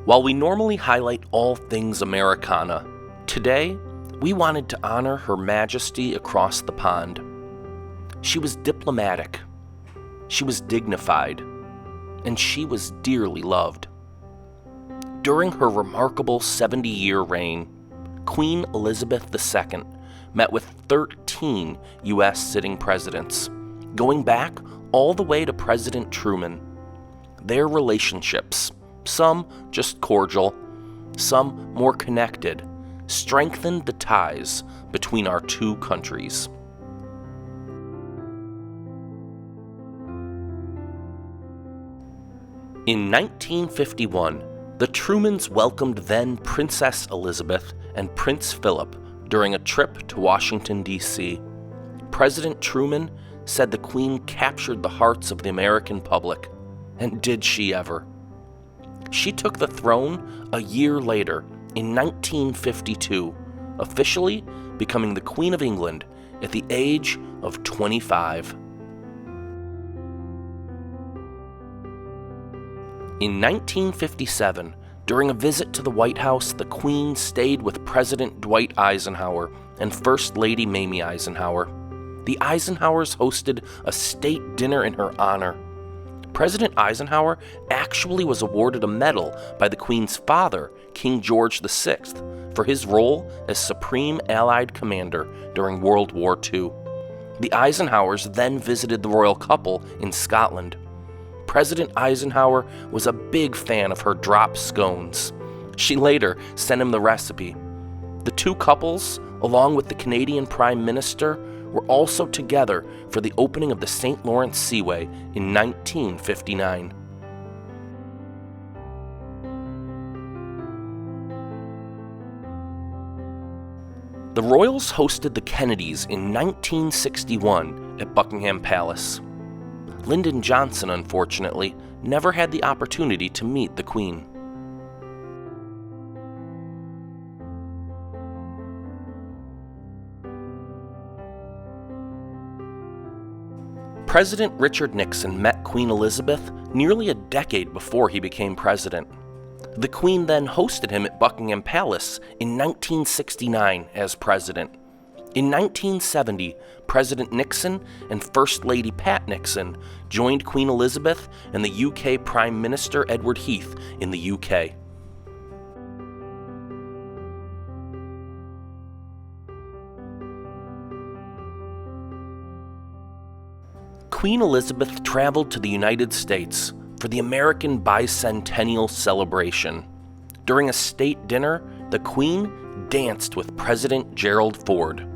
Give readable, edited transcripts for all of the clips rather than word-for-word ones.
While we normally highlight all things Americana, today we wanted to honor Her Majesty across the pond. She was diplomatic, she was dignified, and she was dearly loved. During her remarkable 70-year reign, Queen Elizabeth II met with 13 U.S. sitting presidents, going back all the way to President Truman. Their relationships, some just cordial, some more connected, strengthened the ties between our two countries. In 1951, the Trumans welcomed then Princess Elizabeth and Prince Philip during a trip to Washington, D.C. President Truman said the Queen captured the hearts of the American public, and did she ever. She took the throne a year later, in 1952, officially becoming the Queen of England at the age of 25. In 1957, during a visit to the White House, the Queen stayed with President Dwight Eisenhower and First Lady Mamie Eisenhower. The Eisenhowers hosted a state dinner in her honor. President Eisenhower actually was awarded a medal by the Queen's father, King George VI, for his role as Supreme Allied Commander during World War II. The Eisenhowers then visited the royal couple in Scotland. President Eisenhower was a big fan of her drop scones. She later sent him the recipe. The two couples, along with the Canadian Prime Minister, were also together for the opening of the St. Lawrence Seaway in 1959. The Royals hosted the Kennedys in 1961 at Buckingham Palace. Lyndon Johnson, unfortunately, never had the opportunity to meet the Queen. President Richard Nixon met Queen Elizabeth nearly a decade before he became president. The Queen then hosted him at Buckingham Palace in 1969 as president. In 1970, President Nixon and First Lady Pat Nixon joined Queen Elizabeth and the UK Prime Minister Edward Heath in the UK. Queen Elizabeth traveled to the United States for the American Bicentennial celebration. During a state dinner, the Queen danced with President Gerald Ford.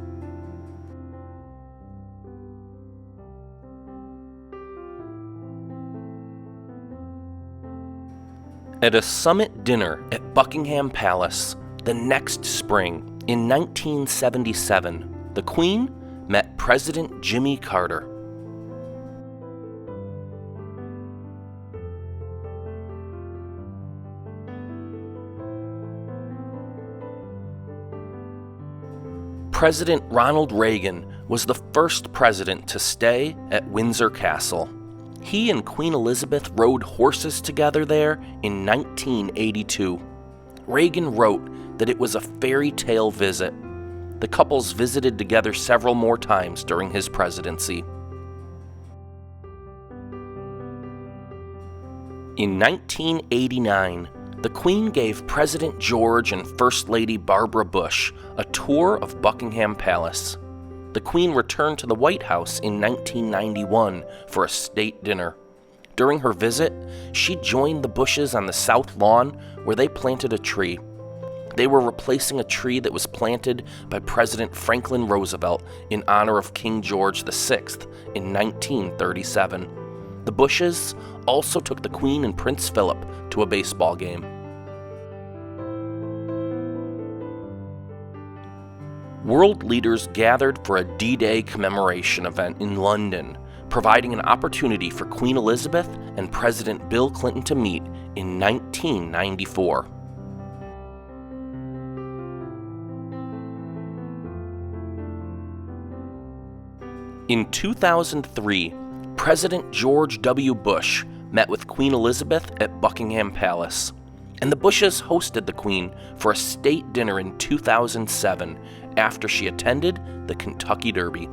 At a summit dinner at Buckingham Palace the next spring in 1977, the Queen met President Jimmy Carter. President Ronald Reagan was the first president to stay at Windsor Castle. He and Queen Elizabeth rode horses together there in 1982. Reagan wrote that it was a fairy tale visit. The couples visited together several more times during his presidency. In 1989, the Queen gave President George and First Lady Barbara Bush a tour of Buckingham Palace. The Queen returned to the White House in 1991 for a state dinner. During her visit, she joined the Bushes on the South Lawn where they planted a tree. They were replacing a tree that was planted by President Franklin Roosevelt in honor of King George VI in 1937. The Bushes also took the Queen and Prince Philip to a baseball game. World leaders gathered for a D-Day commemoration event in London, providing an opportunity for Queen Elizabeth and President Bill Clinton to meet in 1994. In 2003, President George W. Bush met with Queen Elizabeth at Buckingham Palace. And the Bushes hosted the Queen for a state dinner in 2007 after she attended the Kentucky Derby.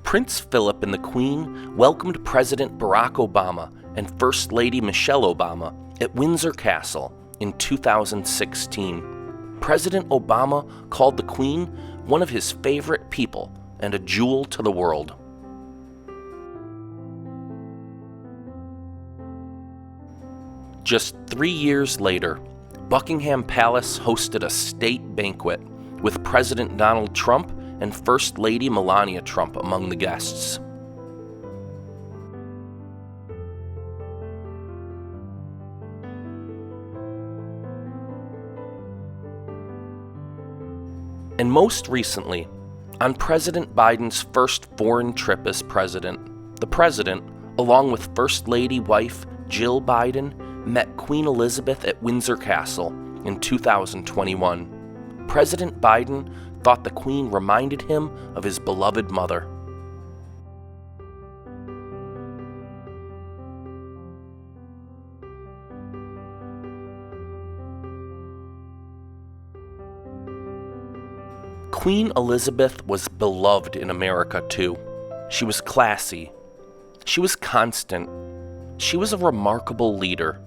Prince Philip and the Queen welcomed President Barack Obama and First Lady Michelle Obama at Windsor Castle in 2016. President Obama called the Queen one of his favorite people and a jewel to the world. Just 3 years later, Buckingham Palace hosted a state banquet with President Donald Trump and First Lady Melania Trump among the guests. And most recently, on President Biden's first foreign trip as president, the president, along with First Lady wife Jill Biden, met Queen Elizabeth at Windsor Castle in 2021. President Biden thought the Queen reminded him of his beloved mother. Queen Elizabeth was beloved in America too. She was classy. She was constant. She was a remarkable leader.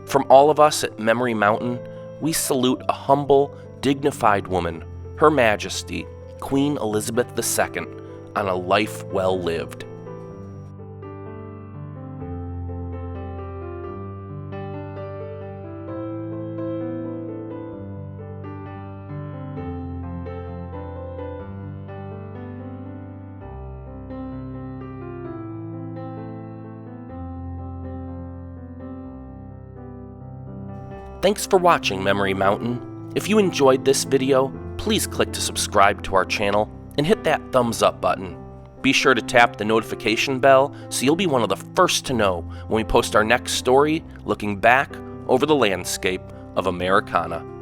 From all of us at Memory Mountain, we salute a humble, dignified woman, Her Majesty, Queen Elizabeth II, on a life well lived. Thanks for watching Memory Mountain. If you enjoyed this video, please click to subscribe to our channel and hit that thumbs up button. Be sure to tap the notification bell so you'll be one of the first to know when we post our next story looking back over the landscape of Americana.